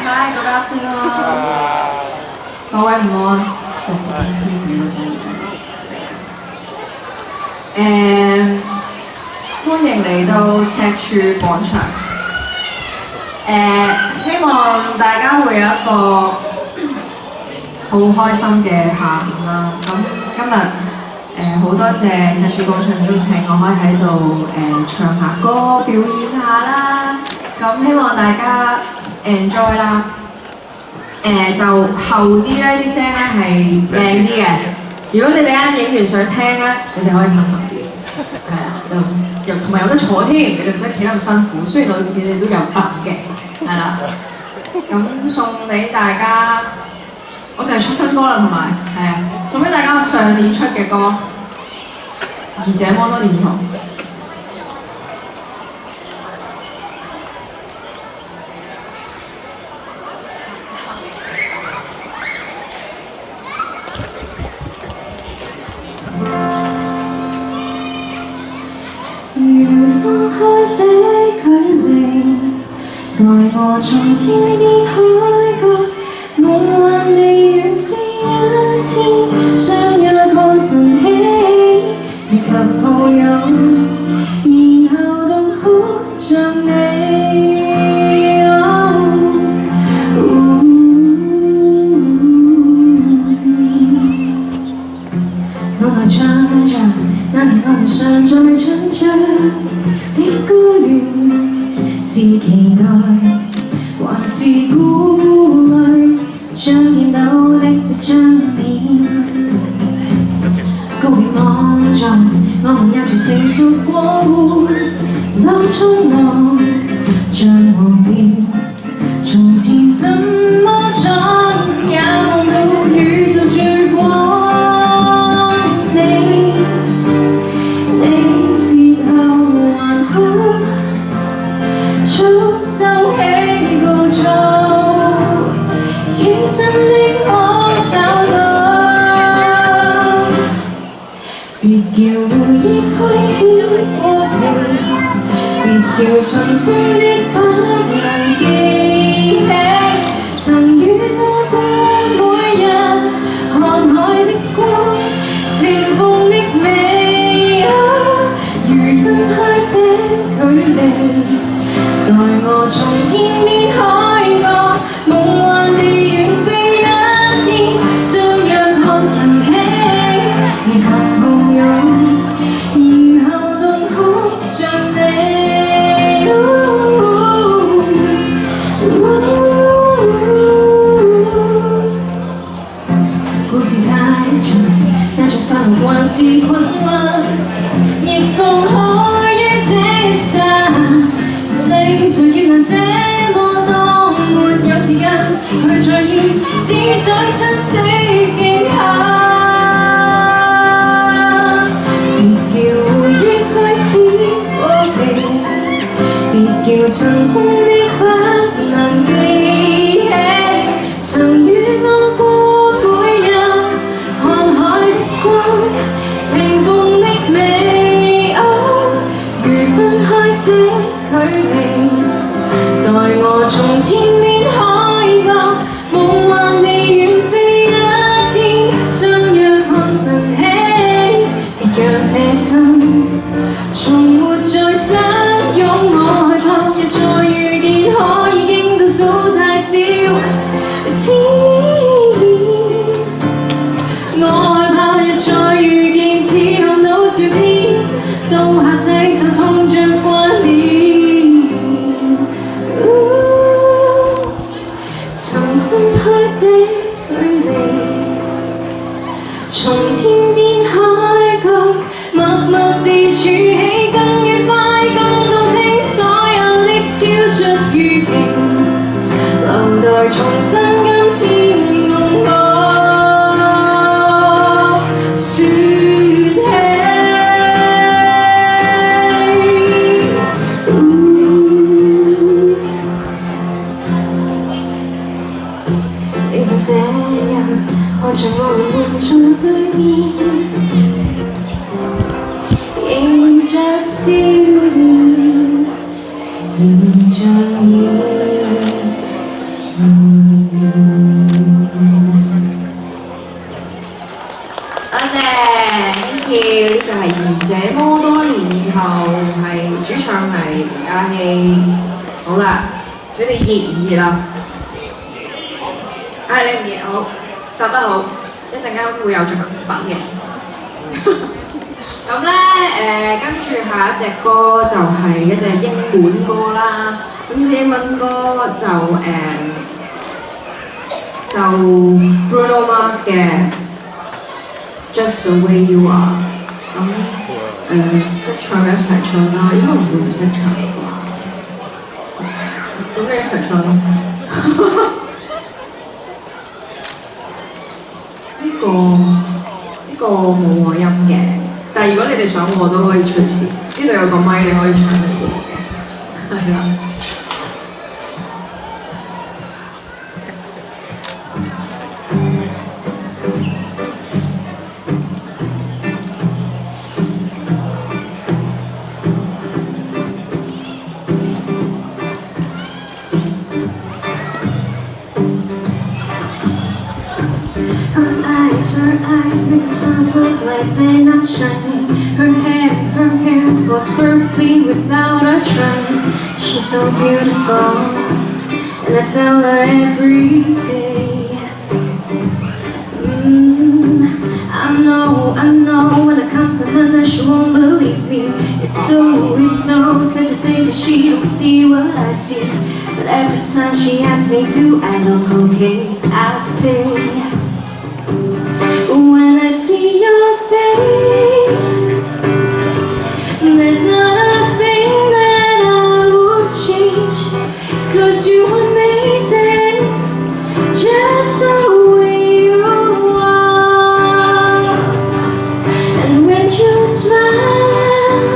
Hi, good afternoon。各位午安，師傅嗰種。歡迎嚟到赤柱廣場。希望大家會有一個好開心嘅下午啦。咁今日好多謝赤柱廣場邀請我可以喺度唱下歌表演下啦。咁希望大家 enjoy 啦。就後啲咧啲聲咧係靚啲嘅。如果你哋啱影完相聽咧，你哋可以褪後啲。係啊，又同埋有得坐添，你哋唔使企得咁辛苦。雖然你哋都有凳嘅，係啦。咁送俾大家，我就係出新歌啦，同埋係啊，送俾大家我上年出嘅歌《而這麼多年以後》。如分開這距離，待我從天邊海角，夢幻地遠飛一天，相約看晨曦，以及抱擁，然後痛哭像你。我來唱着那年我們尚在成長的孤戀，是期待還是顧慮？將見到的即將變，告別望着我們也隨成熟過活，當初我像忘掉從前怎麼闖，也望到宇宙最廣。別叫回憶開始過期，別叫塵封的不能記起，曾與我過每日看海的光，情況的美好，如分開這距離，待我從天邊海角，夢幻地遠飛一天，相約看晨曦，以及還是困惑，亦放開於這一剎，世上越難這麼當沒有時間去在意，只想珍惜驚嚇。別叫回憶開始過期，別叫塵封的不能記起，曾與我過每日看海的光。情況的美好，如分開這距離，待我從天邊海角，夢幻地遠飛一天，相約看晨曦，別讓這生從沒再相擁，我害怕日再遇見，可已經倒數太少天，我害怕日再遇見。只看到照片，到下世就痛着慣了。曾分開這距離，從天邊海角，默默地儲起，更愉快，更動聽，所有的超出預期，留待重新今天共我。這樣看着我們換在對面，迎着笑臉，迎着以前。票，呢就係這麼多年後係主唱係阿希。好啦，你哋熱唔熱啊？你唔熱，好，答得好，一陣間會有獎品嘅。咁咧跟住下一隻歌就係一隻英文歌啦。咁隻英文歌就 Bruno Mars 嘅 Just the Way You Are。咁識唱嘅一齊唱啦，應該唔會唔識唱嘅啩。咁你一齊唱咯。呢個冇和音嘅，但係如果你哋想我都可以隨時，呢度有個咪你可以唱得過嘅，係啦。Her eyes make the stars look like they're not shining. Her hair falls perfectly without her trying. She's so beautiful, and I tell her every day. I know, when I compliment her, she won't believe me. It's so sad to think that she don't see what I see. But every time she asks me, do I look okay? I say, when I see your face, there's not a thing that I would change. 'Cause you're amazing, just the way you are. And when you smile,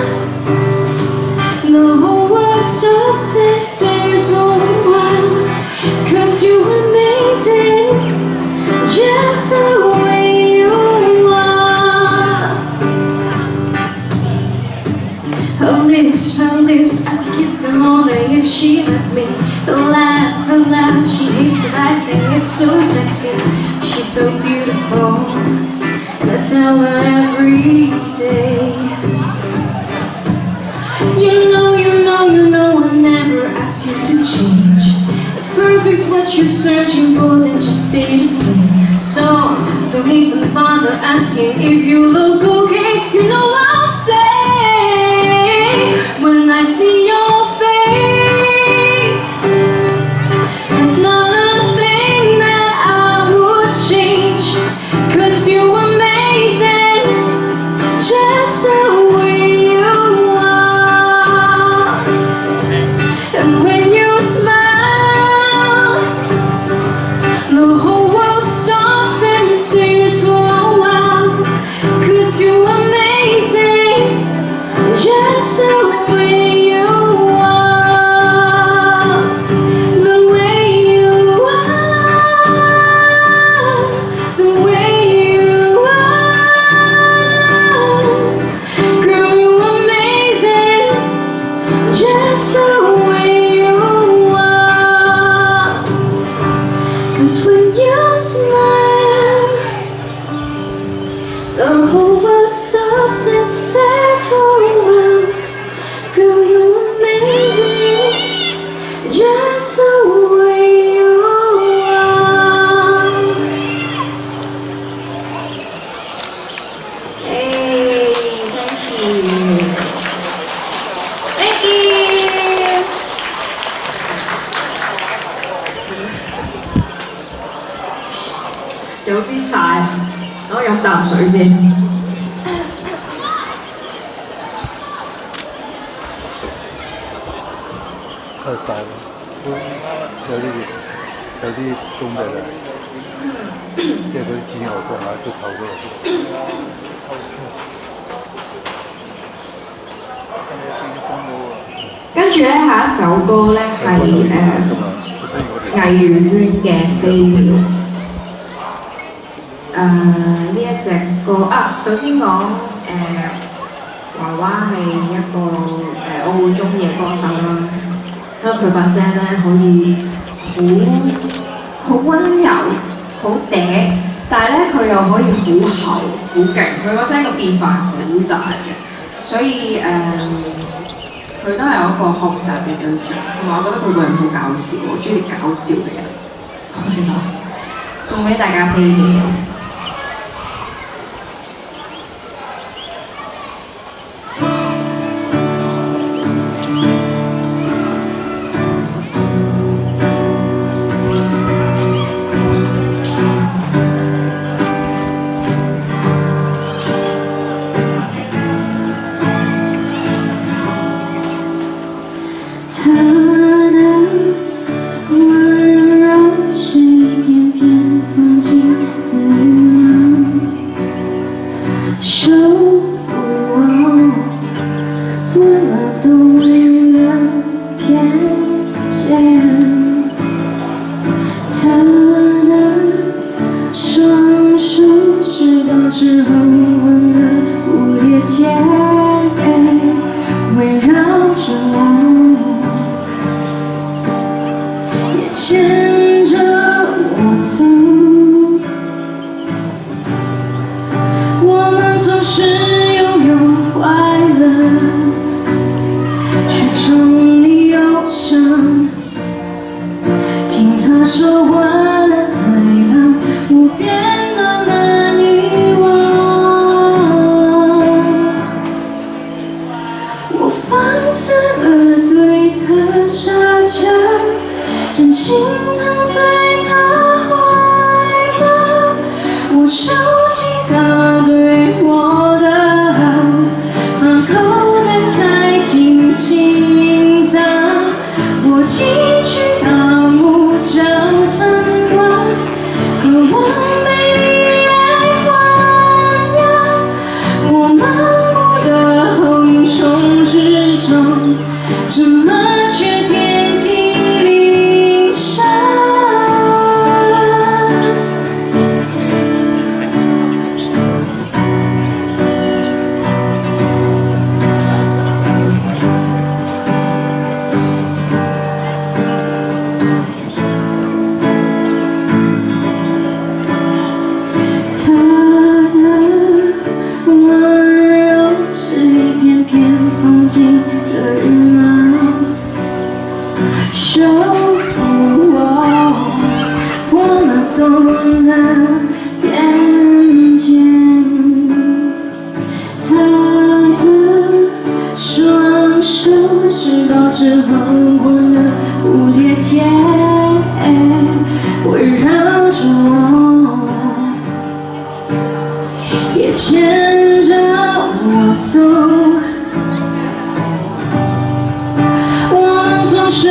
the whole world stops and stares for a while. 'Cause you're amazing, just the way you are. Her lips, I could kiss them all day if she let me. Her laugh, she hates the bad thing, it's so sexy. She's so beautiful, and I tell her every day. You know, I never asked you to change. If perfect's what you're searching for, then just stay the same. So, don't even bother asking if you look okay. You know I'll say, when I see your face, it's not a thing that I would change. 'Cause you're amazing, just the way you are. And when you smile, the whole world stops and stares for a while. 'Cause you're amazing, just the way you are. The way you are, the way you are. Girl, you're amazing, just the way you are. 'Cause when you smile, the whole world stops and stares for a while. Girl, you're amazing, just the way you are. Hey, thank you. Thank you. 有啲曬，等我飲啖水先。太曬啦，都有啲熱，有啲凍嚟啦，即係嗰啲紫外光啊都透咗落去。跟住咧，下一首歌咧係藝娛圈嘅飛鳥。呢一隻歌首先講華華係一個我好中意嘅歌手啦，因為佢把聲咧可以好温柔、好嗲，但係咧佢又可以好厚好勁，佢個聲個變化好大嘅，所以佢都係我一個學習嘅對象，同埋我覺得佢個人好搞笑，我中意搞笑嘅人，係啦，送俾大家飛嘅。他的温柔是一片片风景的羽毛，守护我了动了偏见。他的双手是保持恒温的蝴蝶结，围绕着我。牵着我走，我们总是拥有快乐，却整理忧伤。听他说完了海浪，我便慢慢遗忘。我放肆地对他撒娇。任性躺在他怀抱，我收起他对我的好，放口袋塞进心脏，我汲取到木角晨光，渴望美丽爱荒凉，我盲目的横冲直撞，怎么却遍体的羽毛，守护我，我们懂了边界。他的双手是保持恒温的蝴蝶结，围绕着我，也牵着我走。总是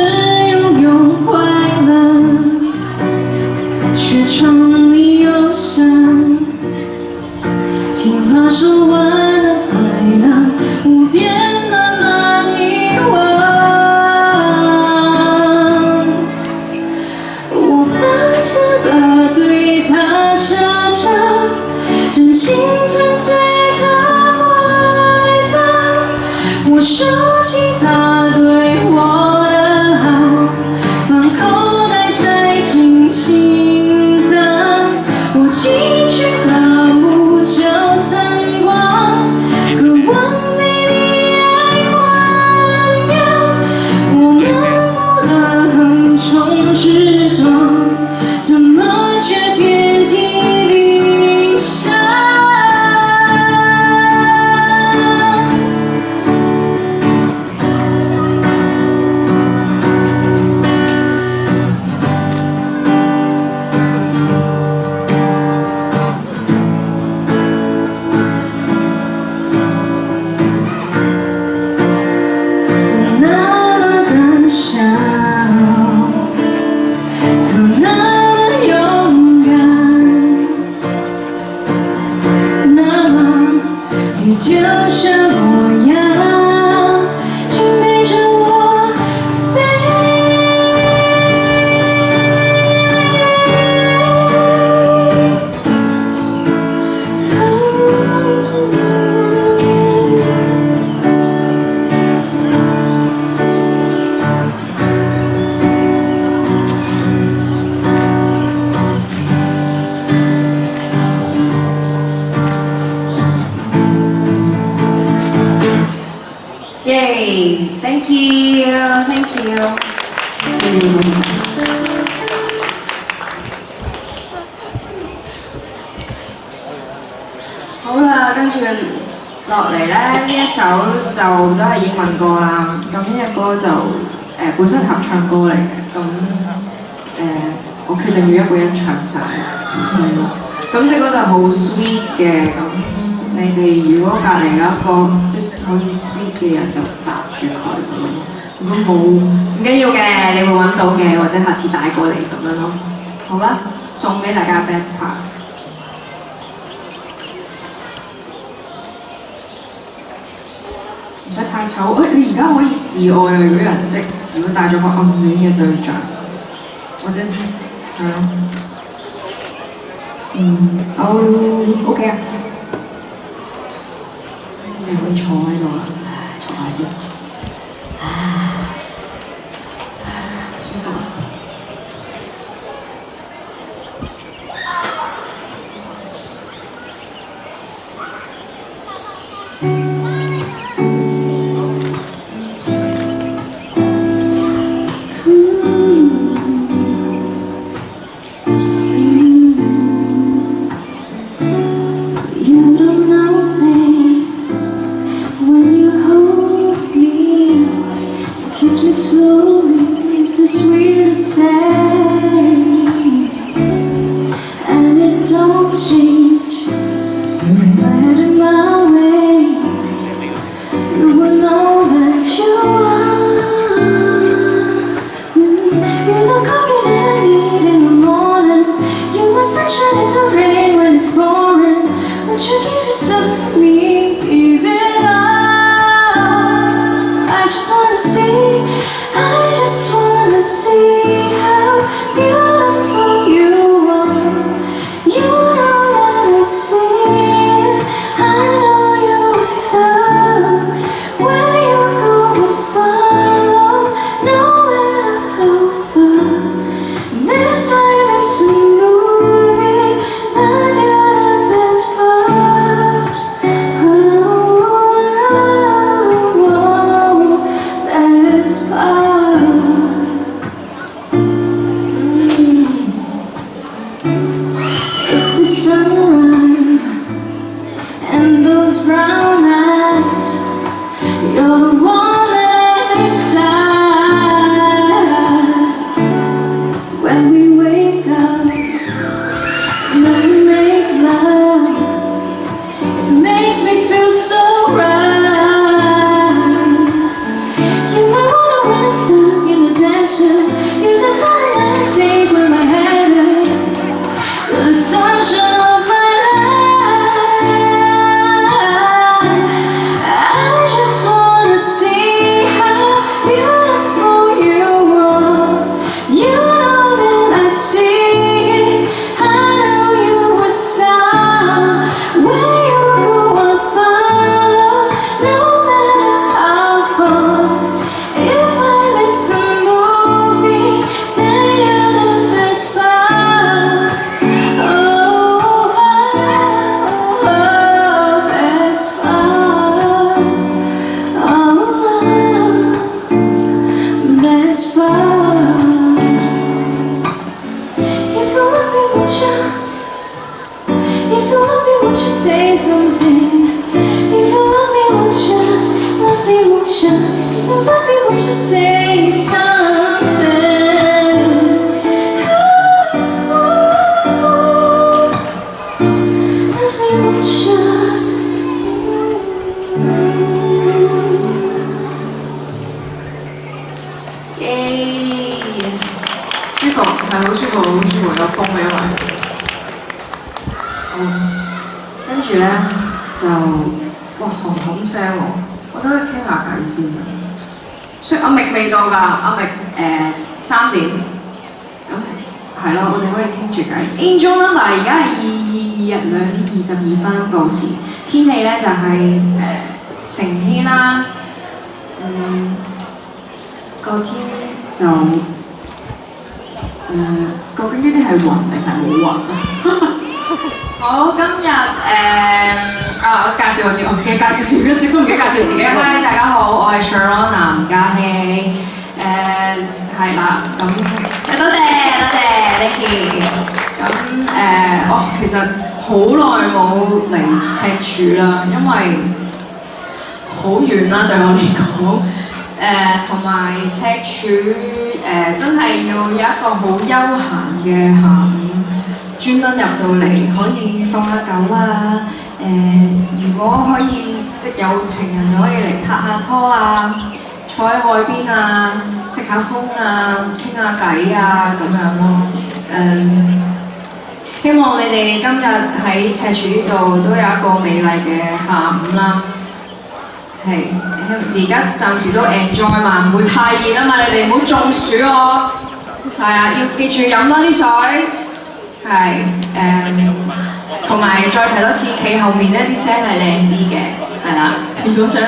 拥有快乐，却整理忧伤。听他说完了海浪，我便慢慢遗忘。我放肆 Thank you，Thank you。好啦，跟住落嚟咧，呢一首就都係英文歌啦。咁呢隻歌就本身合唱歌嚟嘅，咁我決定要一個人唱晒，係啦。咁隻歌就好 sweet 嘅，咁你哋如果隔離有一個即係可以 sweet 嘅人就搭住佢咁樣。如果冇唔緊要嘅，你會揾到嘅，或者下次帶過嚟咁樣咯。好啦，送俾大家 best part。唔使太醜，你而家可以示愛啊！如果有人即如果帶咗個暗戀嘅對象，或者係咯，OK 啊，就可以坐喺度啦，坐下先，舒服。3點，咁係咯，我哋可以傾住偈。Angel number 而家係22:22報時，天氣咧就係晴天啦，個天就究竟呢啲係雲定係冇雲啊？好，今日我介紹我自己，我唔記得介紹自己，自己都唔記得介紹自己。嗨，大家好，我係 Cheronna 吳嘉希。係啦，咁多謝 Thank you。咁我其實好耐冇嚟赤柱啦，因為好遠啦對我嚟講。同埋赤柱真係要有一個好休閒嘅下午。專登入到嚟可以放下狗啊！如果可以即有情人可以嚟拍下拖啊，坐喺海邊啊，食下風啊，傾下偈啊咁樣咯。希望你哋今日喺赤柱呢度都有一個美麗嘅下午啦。係，而家暫時都 enjoy 嘛，唔會太熱啊嘛，你哋唔好中暑喎。係啊，要記住飲多啲水。係同埋再提多次，企後面咧啲聲係靚啲嘅，係啦。如果想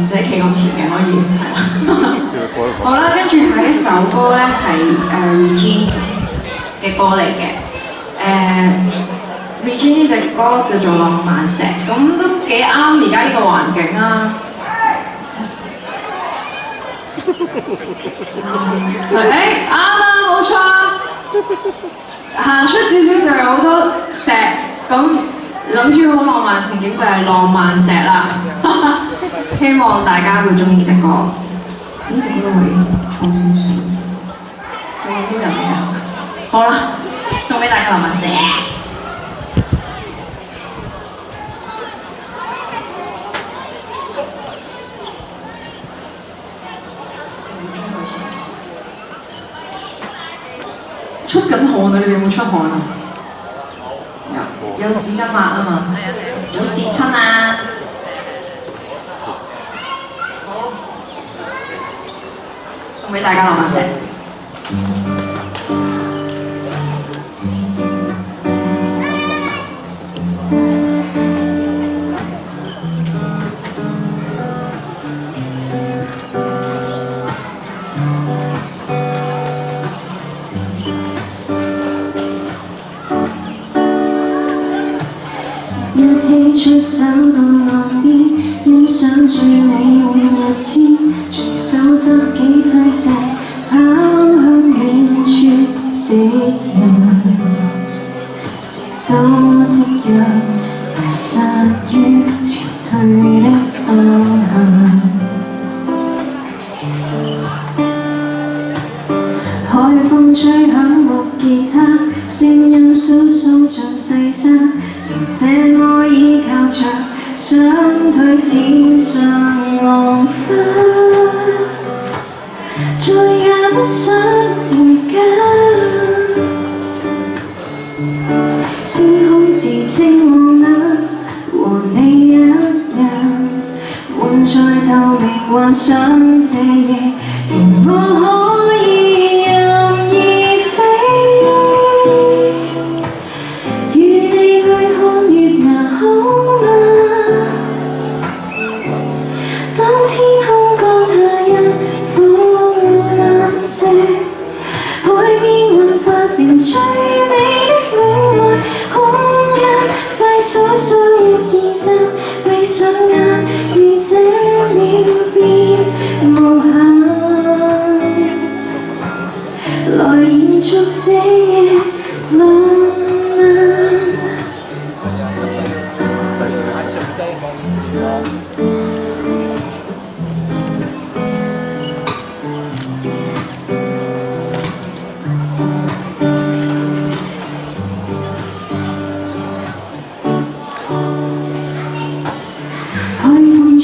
唔使企咁前嘅可以，係啦。好啦，跟住下一首歌咧係Regine 嘅歌嚟嘅。Regine 呢隻歌叫做《浪漫石》，咁都幾啱而家呢個環境啊。啱啊，冇錯。行出少少就有好多石，咁諗住好浪漫情景就係浪漫石啦。希望大家會中意呢隻歌，呢隻歌可以錯少少，都有嘅。好啦，送俾大家浪漫石。出緊汗啊！你哋有冇出汗啊？有紙巾抹啊嘛，有跣親啊！好，送俾大家浪漫石。出走到岸邊，欣賞最美換日先，隨手執幾塊石，跑向遠處夕陽，直到夕陽迷失於潮退的方向。海風吹響木吉他，聲音簌簌像細沙。就這麼依靠着，雙腿踐上浪花，再也不想回家。星空是清黃藍，和你一樣，滿載透明幻想這夜，讓我可以任意飛。天空降下一幅浪漫石，海邊幻化成最美的戀愛空間，快數數1、2、3，閉上眼，如這秒變無限，來延續這夜浪漫。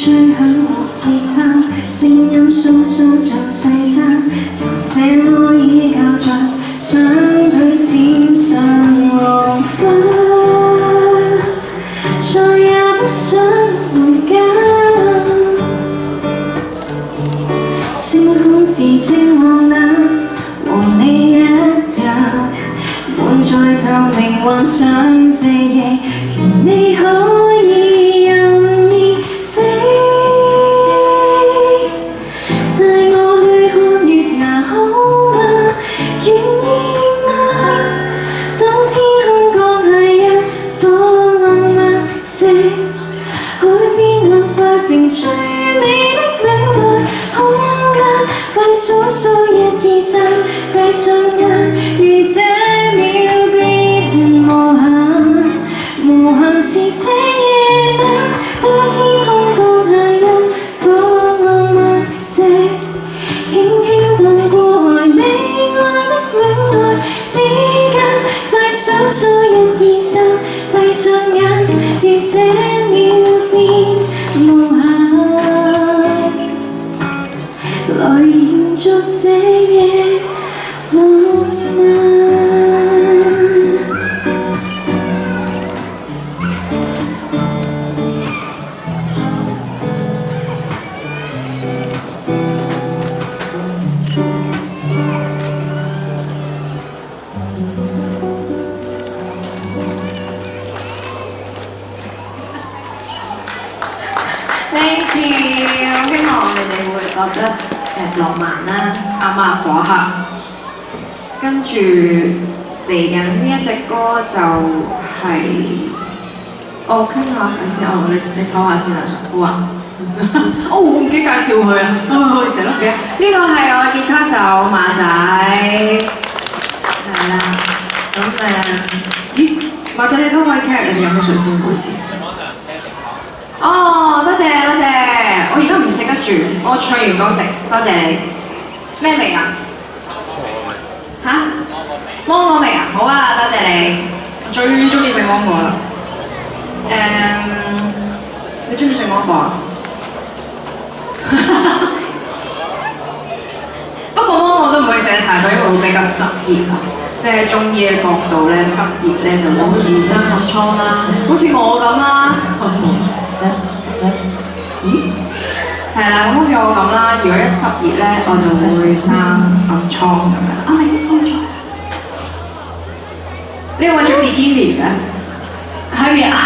吹響木吉他，聲音簌簌像細沙，就這麼依靠着，雙腿踐上浪花，再也不想回家。星空是清黃藍，和你一樣，滿載透明幻想這夜，願你可以任意飛。願意嗎？當天異生，閉上眼，如這秒變無限。無限是這夜晚，當天空降下一顆浪漫石，輕輕蕩過來，你愛的戀愛之間，快數數1、2、3，閉上眼，如這秒變無限。來延續這夜浪漫。Thank you，希望你哋會覺得浪漫啦，啱啱嗰刻。跟住嚟緊呢一隻歌就係、我傾下偈先，你唞下先啦，好啊。我唔記得介紹佢啊，成日都唔記得。呢個係我吉他手馬仔，係啦。咁咦，馬仔你都可以傾，你哋飲咗水先，唔好意思。哦，多謝多謝，我而家唔食得住，我唱完歌食，多謝你。咩味啊？嚇？芒果味啊？好啊，多謝你。我最中意食芒果啦。你中意食芒果啊？不過芒果都唔可以食得太多，因為會比較濕熱啊。即係中醫嘅角度咧，濕熱咧就容易生暗瘡啦，好似我咁啦。咦？係啦，咁好似我咁啦，如果一濕熱咧，我就會生暗瘡咁樣。啊，係冇錯。你有冇着比基尼嘅？喺邊啊？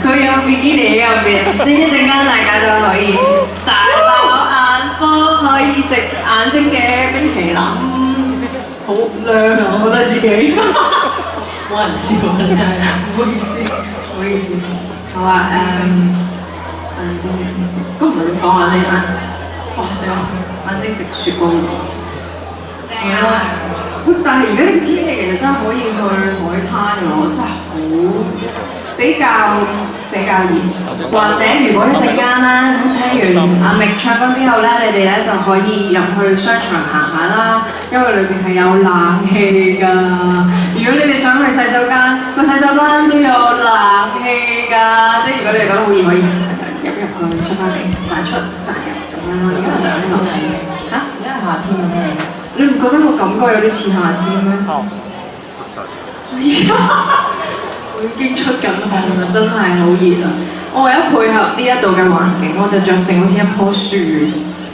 佢有比基尼喺入邊，一陣間大家就可以大爆眼科，可以食眼睛嘅冰淇淋。好靚啊！我覺得自己冇人笑啊，真係唔好意思，唔好意思。好啊，眼睛，咁唔係點講啊？你眼，哇死我！眼睛食雪糕喎。係啊，但係而家呢個天氣其實真係可以去海灘嘅喎，真係好比較熱。或者如果一陣間咧聽完阿明唱歌之後咧，你哋咧就可以入去商場行下啦，因為裏邊係有冷氣㗎。如果你哋想去洗手間，個洗手間都有冷氣㗎，即係如果你哋覺得好熱，可以入去出翻嚟，彈出彈入咁樣咯。因為冷氣嚇，而家係夏天咁樣。你唔覺得個感覺有啲似夏天咩？我已經出緊汗啦，真係好熱啊！我為咗配合呢一度嘅環境，我就着成好似一棵樹，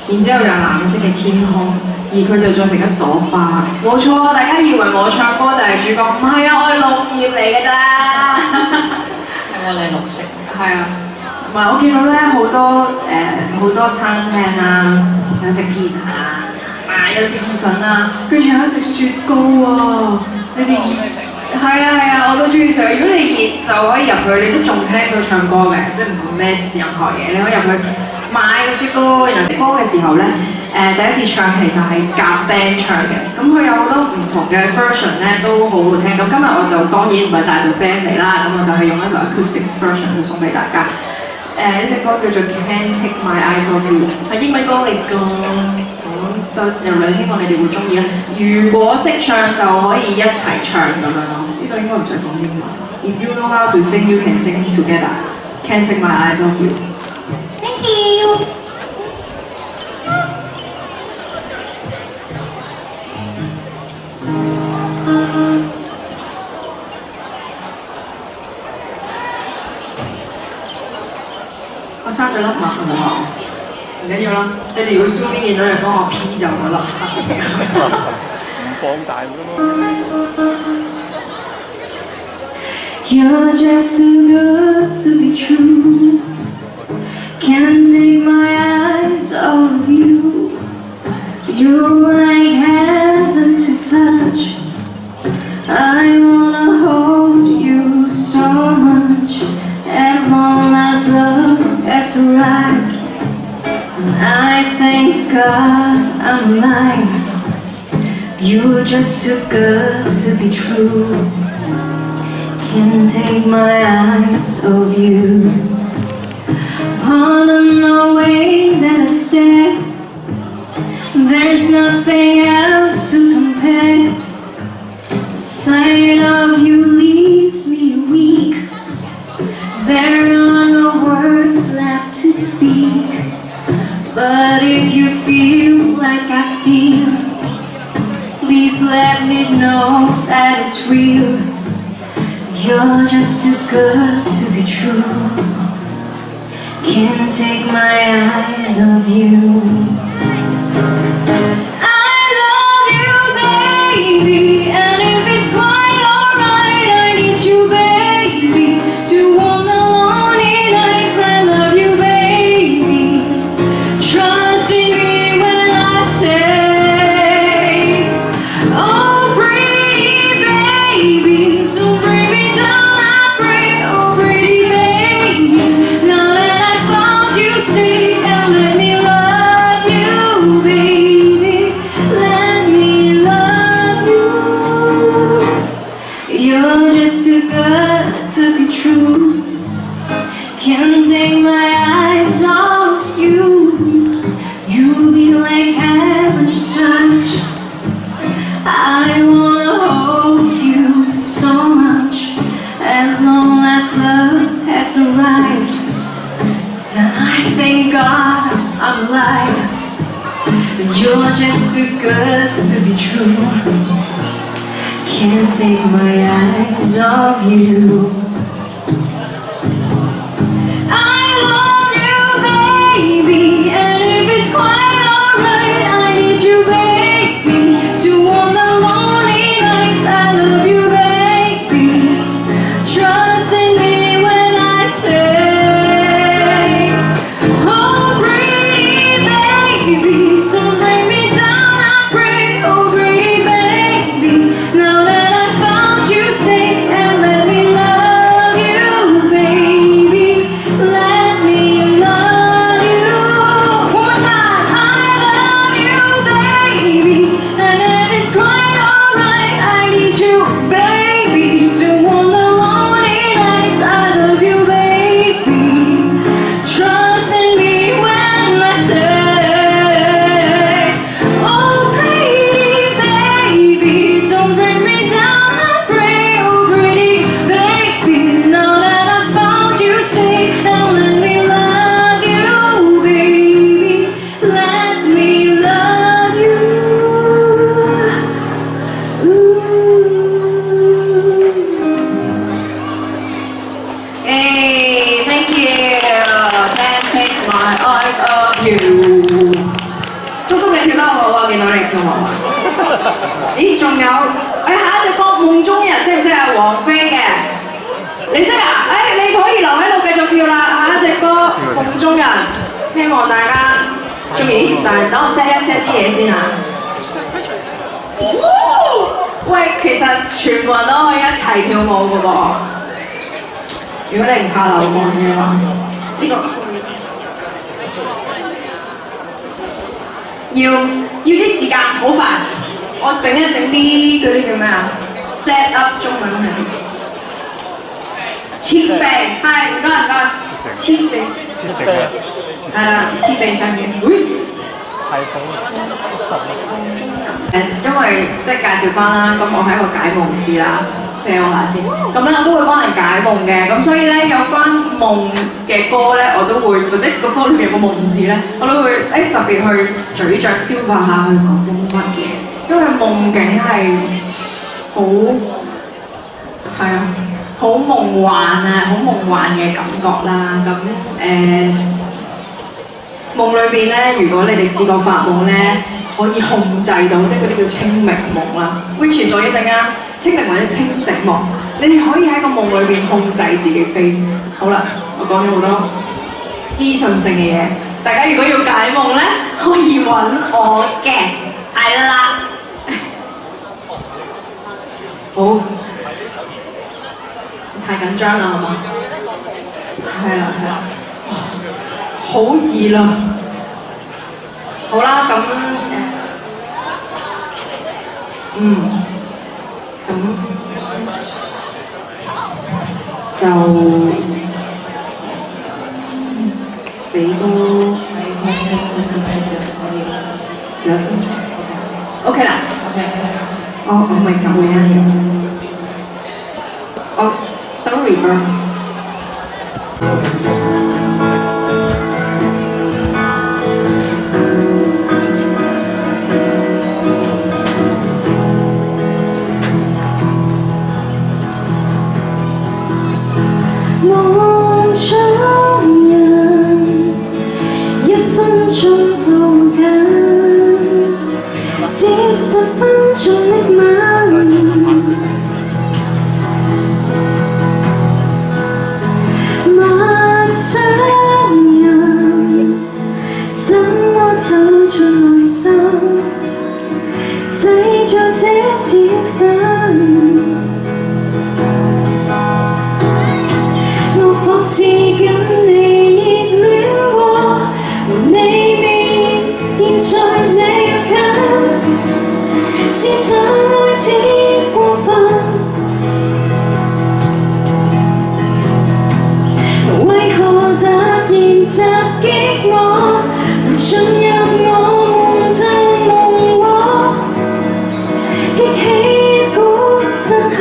然之後有藍色嘅天空，而佢就着成一朵花。冇錯，大家以為我唱歌就係主角，唔係啊，我係綠葉嚟嘅咋。係喎，你係綠色。係啊，同埋我見到咧好多餐廳啊，有食 pizza 啊，有食意粉啊，跟住有食雪糕啊，你哋係啊，我都中意食。如果你熱就可以入去，你都仲聽佢唱歌嘅，即係唔咩任何嘢，你可以入去買個雪糕。然後啲歌嘅時候咧，第一次唱其實係夾 band 唱嘅，咁佢有好多唔同嘅 version 咧都好好聽。咁今日我就當然唔係帶到 band 嚟啦，咁我就係用一個 acoustic version 去送俾大家。呢隻歌叫做 Can't Take My Eyes Off You， 係英文歌嚟㗎。就由嚟希望你哋會中意啦。如果識唱就可以一齊唱咁樣咯。呢個應該唔使講英文。If you know how to sing, you can sing together. Can't take my eyes off you. Thank you。我生咗粒墨係咪啊？唔緊要啦，你哋如果 zoom in 見到你幫我 P 就嗰粒黑色嘅。唔放大㗎嘛。You're just too good to be true. Can't take my eyes off you. You're like heaven to touch. I wanna hold you so much. As long as love is right. I thank God I'm alive. You're just too good to be true. Can't take my eyes off you. Pardon the way that I stare. There's nothing else to compare. The sight of you leaves me weak. There are no words left to speak. But if you feel like I feel, please let me know that it's real. You're just too good to be true. Can't take my eyes off you. I love you, baby, and if it's quite alright, I need you, baby, to warm the lonely nights. I love you, baby. Trust in me when I say, oh pretty baby, don't bring me down, I pray. Oh pretty baby, now that I found you, stay and let me love you, baby. Let me love you. You're just too good to be true. Can't take my eyes off you. You be like heaven to touch. I wanna hold you so much. As long as love has arrived, then I thank God I'm alive. You're just too good to be true. Can't take my eyes off you. I love you, baby, and if it's quite alright, I need you, baby, to warm the lonely nights. I love you, baby. Trust in me when I say, oh pretty baby, don't bring me down, I pray. Oh pretty baby, now that I found you, stay and let me love you, baby. Let me love you. One more time. I love you, baby, and if it's quite alright, I need you, baby, to warm the lonely nights. I love you, baby. Trust in me when I say, oh pretty baby, don't bring me down, I pray. Oh pretty baby, now that I found you, stay and let me love you, baby. Let me love you. Hey, thank you. Can't take my eyes off you. 叔叔你跳得好啊，見到你跳好啊。咦，仲有，下一隻歌《夢中人》識唔識啊？王菲嘅，你識啊？你可以留喺度繼續跳啦。下一隻歌《夢中人》，希望大家中意。但係等我 set 一 set 啲嘢先啊。喂，其實全部人都可以一齊跳舞嘅噃。如果你唔怕流汗嘅話，呢個。要啲時間，好快。我整一整啲嗰啲叫咩啊 ？set up 中文係設備，係唔該。設備係啦，設備上面。因為即係介紹翻啦，咁我係一個解夢師啦，sell 下先。咁咧我都會幫人解夢嘅，咁所以咧有關夢嘅歌咧，我都會或者個歌裏面有個夢字咧，我都會特別去咀嚼消化下去講啲乜嘢，因為夢境係好係啊，好夢幻啊，好夢幻嘅感覺啦。咁夢裏邊咧，如果你哋試過發夢咧，可以控制到，即係嗰啲叫清明夢啦。which 所以陣間清明或者清醒夢，你哋可以喺個夢裏邊控制自己飛。好啦，我講咗好多資訊性嘅嘢，大家如果要解夢咧，可以揾我嘅，係啦。好，太緊張啦，係嘛？係啦，好易啦。好啦，咁咁就俾多2分鐘 ，OK 啦 ，OK， 我咪撳你啊，我 sorry 啊。夢中人1分鐘抱緊，接10分鐘的吻，陌生人怎麼走進內心，製造這氣氛。仿似跟你熱戀過，和你面現在這樣近，思想愛似過分，為何突然襲擊我，進入我夢中夢窩，激起一股震撼。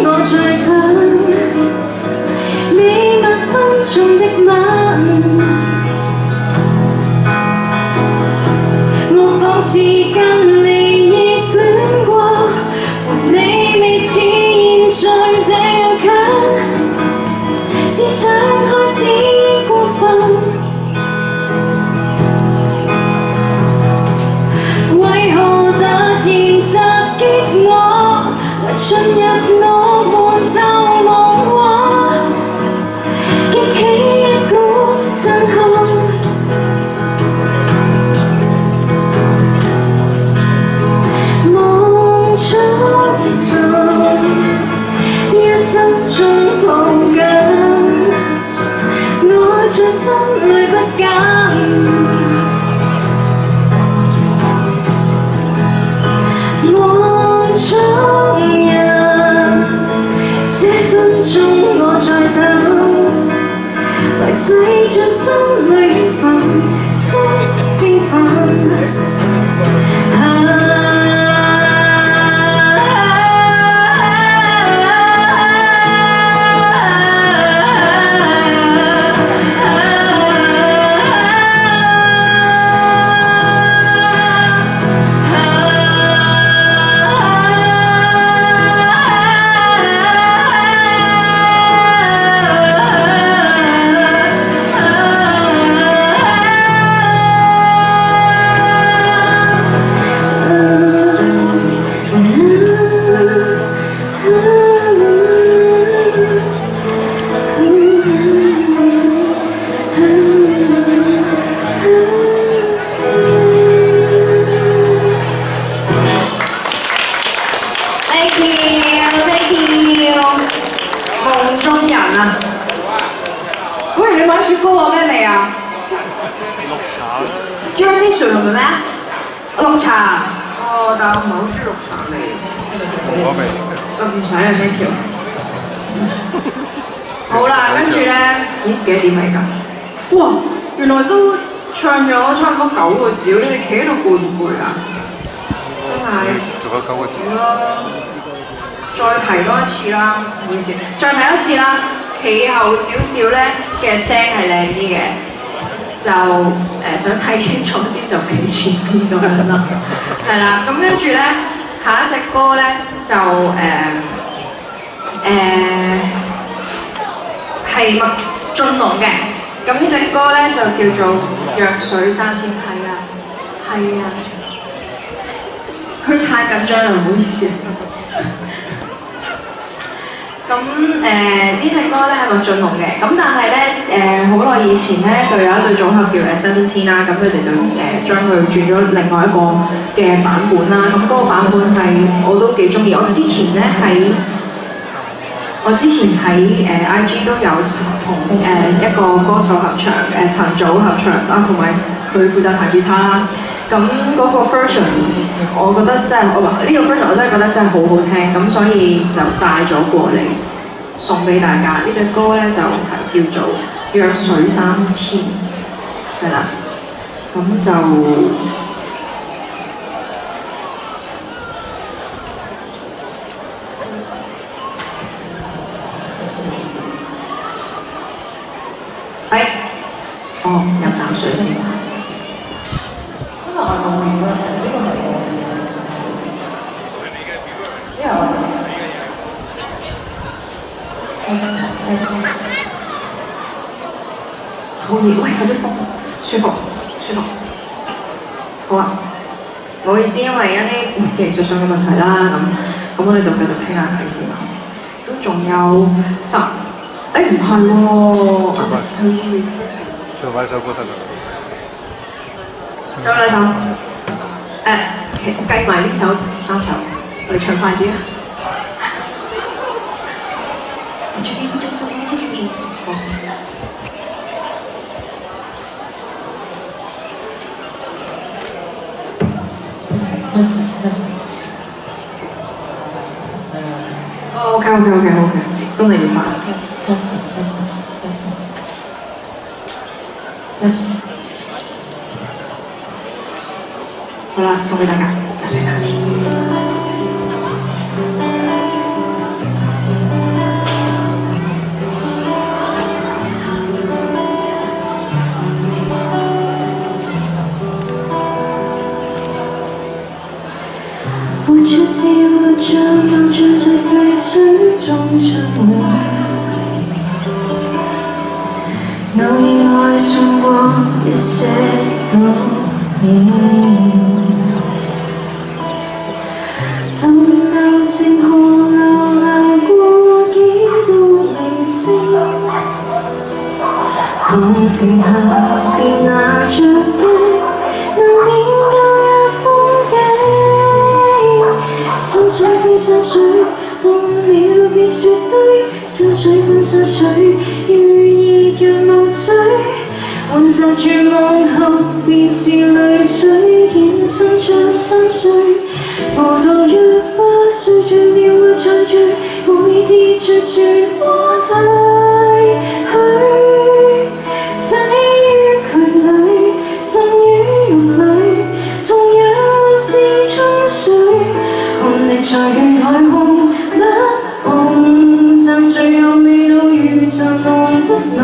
我在等你1分鐘的吻，我仿似跟你熱戀過，和你未似現在這樣近，思想開始過分，為何突然襲擊我，進入我們就夢窩，激起一股震撼。夢中尋1分鐘抱緊，愛在心裏不減。夢中人，這分鐘我在等，來製造心裏興奮，心興奮。夢中人啊！喂，你買雪糕啊？咩味啊？綠茶啦。Tiramisu 係咪咩？綠茶。哦，但係我唔係好中意綠茶味。冇味。唔使啊 ，thank you。好啦，跟住咧，咦幾多點嚟㗎？哇，原來都唱咗差唔多9個字，你哋企喺度攰唔攰啊？真係。仲有9個字。再提多一次啦，唔好意思，再提一次啦。企後少少咧嘅聲係靚啲嘅，就想睇清楚啲就企前邊咁樣啦。係啦，咁跟住咧下一隻歌咧就係麥浚龍嘅。咁呢隻歌咧就叫做《弱水三千》，係啊，係啊。佢太緊張啦，唔好意思。咁呢隻歌咧係麥浚龍嘅，咁但係咧好耐以前咧就有一對組合叫Stanley 啦，咁佢哋就將佢轉咗另外一個嘅版本啦，咁嗰個版本係我都幾中意。我之前喺IG 都有同一個歌手合唱，陳祖合唱啦，同埋佢負責彈吉他啦。咁嗰個 version 我覺得真係，呢個 version 我真係覺得真係好好聽，咁所以就帶咗過嚟送俾大家。呢隻歌咧就係叫做《弱水三千》，係啦，咁就飲啖水先。好熱，喂，有啲風，舒服，舒服。好啊，唔好意思，因為一啲技術上嘅問題啦，咁我哋就繼續傾下偈先啦。都仲有10，唔係喎，唱埋首歌得啦。仲有2首，計埋呢首3首，我哋唱快啲啊！OK， 真係要快。好啦，送俾大家，弱水三千。活着似活着，漫長在細水中暢泳。偶爾愛上過一些倒影，流年流成河流過幾度明星。我停下便拿着鏡，難免舊日風景。山水非山水，凍了變雪堆。山水觀山水，如熱若霧水。混雜絕望後，便是淚水衍生出心碎。葡萄若花碎盡了會再聚，每跌進漩渦退去。擠於渠裏，浸於肉裏，同樣會自沖水。看你在血海空甩紅，散聚又未到如就濃不濃。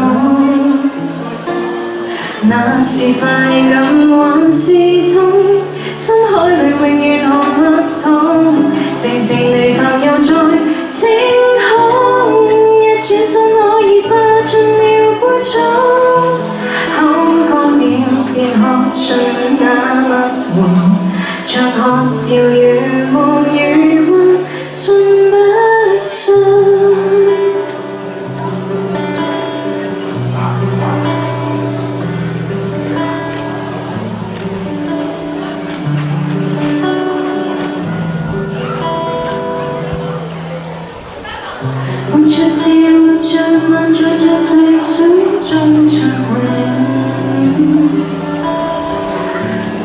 那是快感還是痛？深海裏永遠學不通，靜靜地浮游在晴空。一轉身我已化進了杯中，口乾了便喝盡那蜜黃，像喝掉如夢如幻，信不信？活着似活着，漫長在細水中暢泳。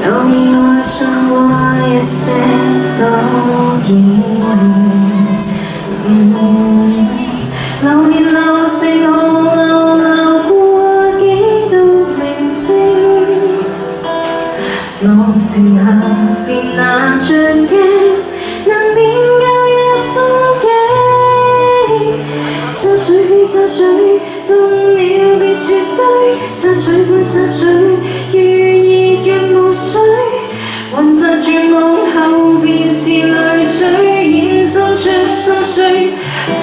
偶爾愛上過一些倒影，流年流成河流過幾度明星。我停下便拿着鏡，難免舊日風景。山水非山水，凍了變雪堆。山水觀山水，如熱若霧水。混雜絕望後，便是淚水衍生出心碎。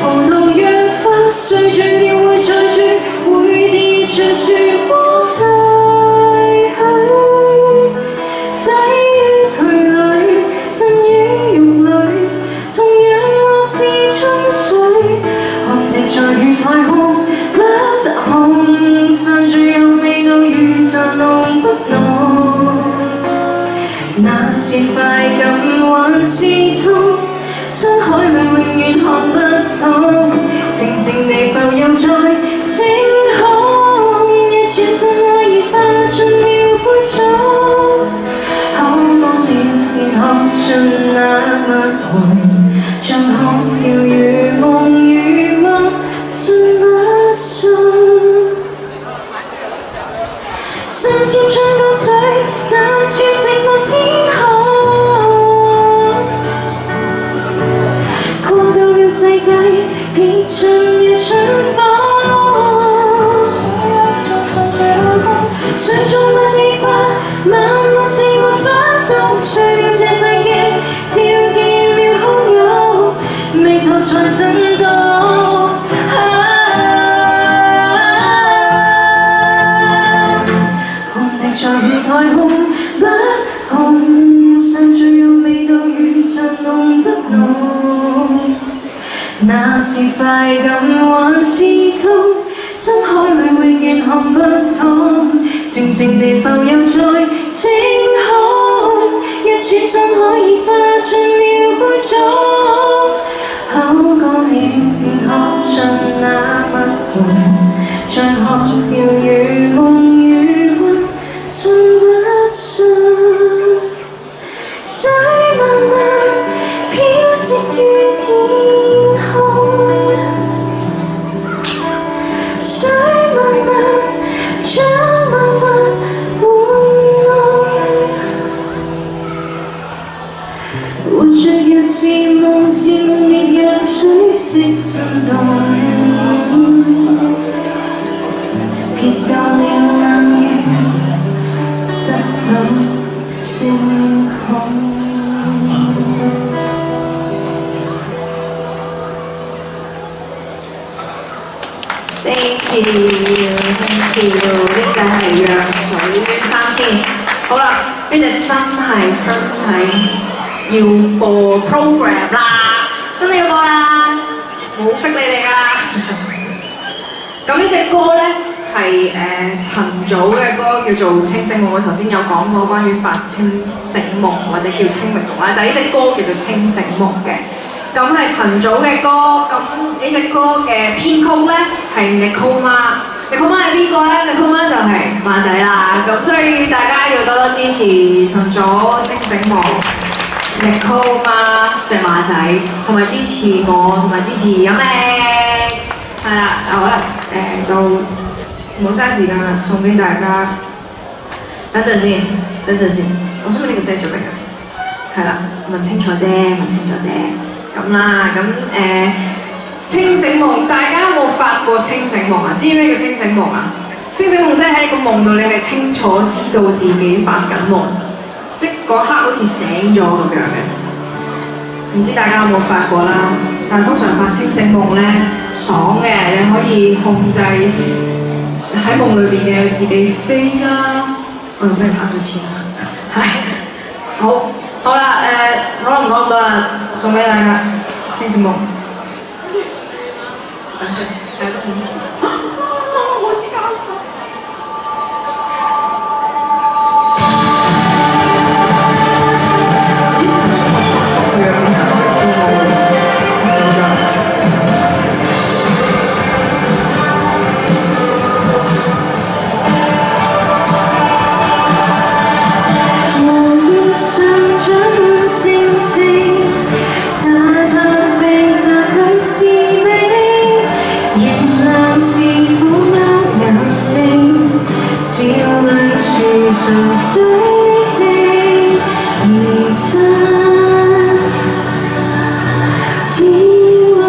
葡萄若花碎盡了會再聚。傳說過太虛，擠於距離，身於肉裏，同樣落至春水，看滴在血太空，不紅尚住有味道如茶濃不濃，那是快感還是痛？深海裏永遠看不透，靜靜地浮游在晴空，一轉身可以化進了杯中，口乾了便喝盡那蜜魂，像喝掉如夢如夢，信不信？三千春高水，站住寂寞天空。世界撇進了春風，水中萬里花，萬物寂寞不動，碎了這塊鏡，照見了空有，眉頭才震動。汗滴在血太空，不紅尚最有味道如茶濃不濃。那是快感還是痛？深海裏永遠看不透，靜靜地浮游在晴空，一轉身可以化進了杯中，口乾了便喝盡那蜜魂，像喝掉如夢如幻，信不信？水漫漫飄息於天空，水漫漫將萬物玩弄，活着若是夢，是夢烈讓水色震動，撇夠了冷月，得到星空。Thank you，呢隻係藥水3000。好啦，呢隻真係要播 program 啦，真係要播啦，冇逼你哋㗎。咁呢隻歌咧係陳祖嘅歌，叫做《清醒夢》。我頭先有講過關於發清醒夢或者叫清明夢啦，就係呢隻歌叫做《清醒夢》嘅。咁係陳祖嘅歌，咁呢隻歌嘅編曲咧係 Nicole媽係邊個咧 ？Nicole媽就係馬仔啦，咁所以大家要多多支持陳祖清醒夢 ，Nicole媽隻馬仔，同埋支持我，同埋支持飲力，係啦，好啦，就冇嘥時間啦，送俾大家。等陣先，我想問呢個聲做咩㗎？係啦，問清楚啫。咁啦，清醒夢，大家有冇發過清醒夢啊？知咩叫清醒夢啊？清醒夢即係喺個夢度，你係清楚知道自己發緊夢，即嗰刻好似醒咗咁樣嘅。唔知大家有冇發過啦？但係通常發清醒夢咧，爽嘅，你可以控制喺夢裏邊嘅自己飛啦。我用咩拍咗錢啊？係，好啦，可能唔講咁多啦，送俾大家清醒夢。大家都冇事。冇時間。咦？我疏佢啊！我跳舞，緊張。我葉上長滿星星，沙灘飛沙佢滋味，燃亮是苦貓眼睛，照亮樹上水晶，而真似雲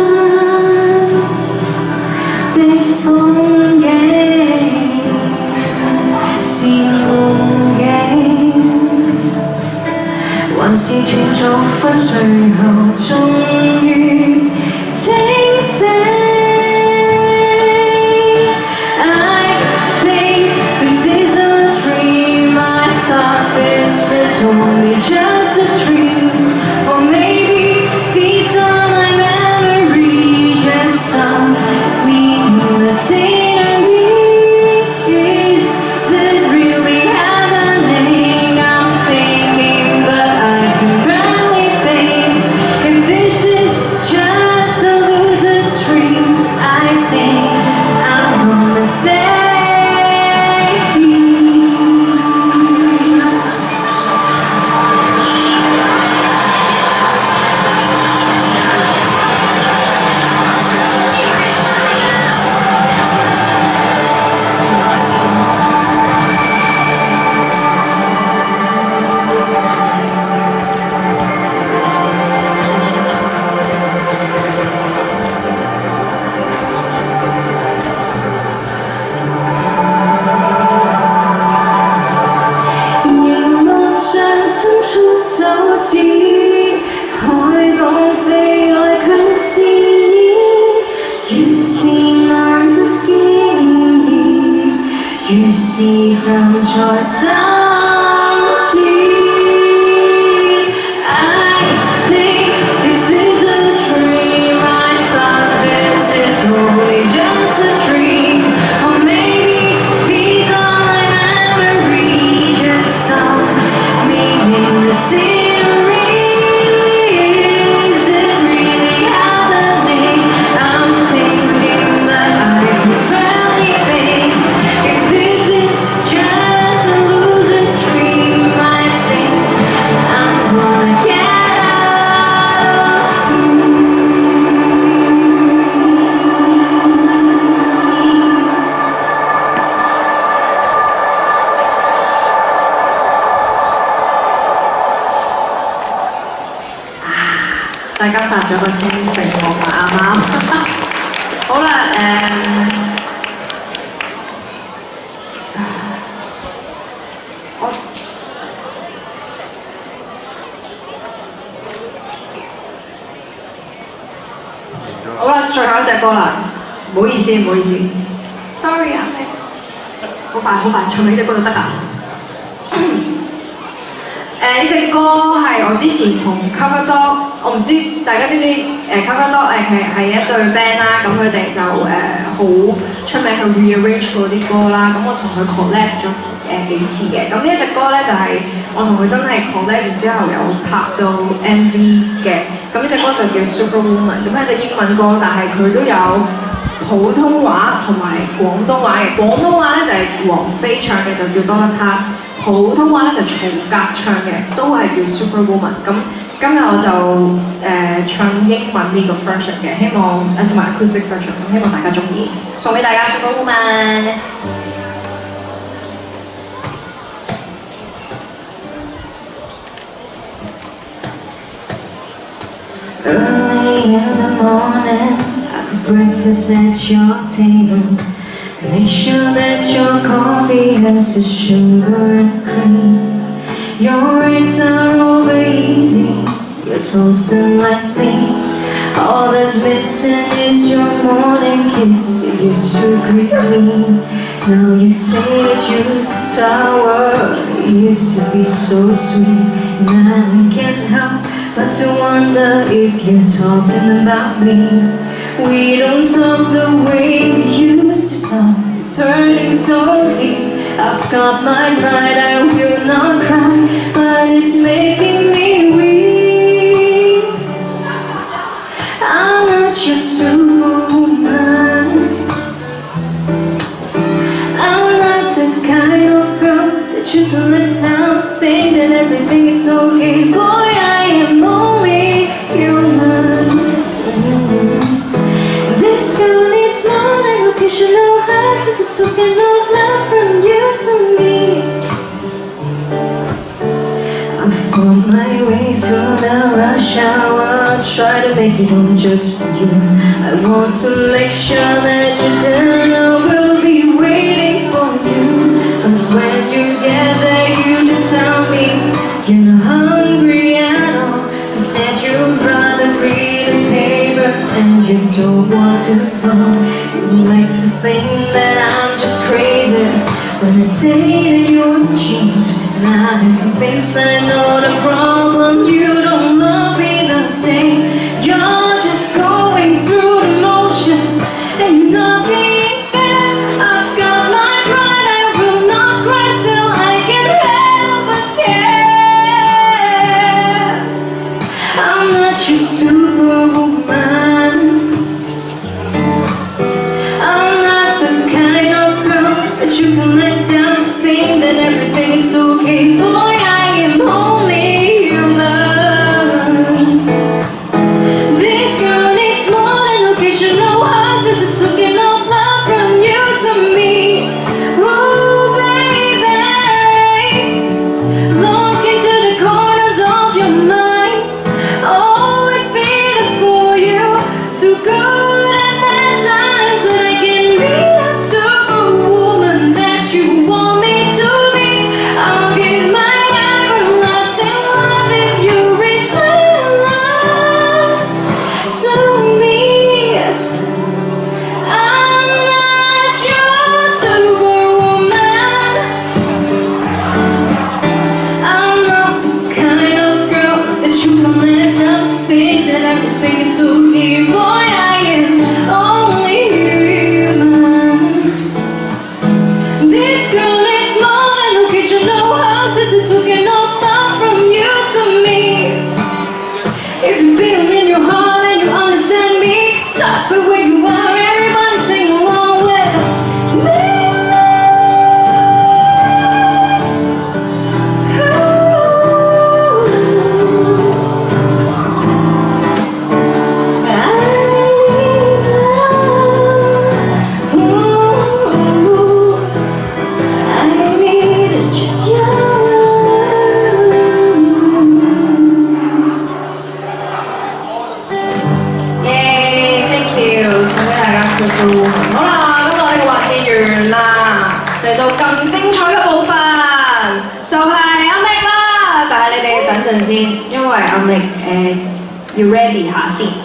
的風景，是夢境。還是斷續昏睡後，終於清醒。I 是站在爭戰。I think this is a dream. I thought this is only just a dream. Or maybe these are my memories, just some meaningless scenery. Is it really happening? I'm thinking that I can barely think. If this is just a lucid dream, I think I'm gonna get out. 大家發咗個清醒夢啊，啱啱？好啦，好啦，最後一隻歌啦，唔好意思，sorry 啊，好快，唱呢隻歌就得㗎。呢隻歌係我之前同 Cover Dog， 我唔知大家知唔知Cover Dog 係一對 band 啦，咁佢哋就好出名去 rearrange 嗰啲歌啦，咁我同佢 collab 咗幾次嘅，咁呢一隻歌咧就係我同佢真係 collab 完之後有拍到 MV 嘅，咁呢隻歌就叫 Superwoman， 咁係隻英文歌，但係佢都有普通話同埋廣東話嘅，廣東話咧就係王菲唱嘅，就叫多得他。普通話咧就曹格唱嘅，都係叫 Superwoman。咁今日我就唱英文呢個 version 嘅，希望同埋 acoustic version， 希望大家中意，送俾大家 Superwoman。Early in the morning, I could breakfast at your table. Make sure that your coffee has the sugar and cream. Your eggs are over easy, you're toasting like me. All that's missing is your morning kiss. You used to greet me. Now you say that you're sour. You used to be so sweet. And I can't help but to wonder if you're talking about me. We don't talk the way we used to talk. It's hurting so deep. I've got my pride, I will not cry, but it's making me weak. I'm not your superwoman. I'm not the kind of girl that you can let down, think that everything is okay. Boy, I am only human. This girl needs more than occasional hugs. It's a token of love from you to me. I fought my way through the rush hour, try to make it home just for you. I want to make sure that your dinner will be waiting for you. But when you get there, you just tell me you're not hungry at all. You said you'd rather read a paper and you don't want to talk. You like to think that I'm just crazy when I say that you're changed. And I'm convinced I know the problem. You don't love me the same. You're just going through the motions and you're not being fair. I've got my pride, I will not cry, still I can't help but care. I'm not your superwoman. I'm not the kind of girl that you can let down, think that everything is okay. Boy, I am only human. This girl needs more than occasional hugs. It's a token of love from you to me. Ooh, baby, look into the corners of your mind. Always be there for you through good and bad times. But I can be a superwoman that you want me to be. I'll give my everlasting 陣先，因為阿明要 ready 下先。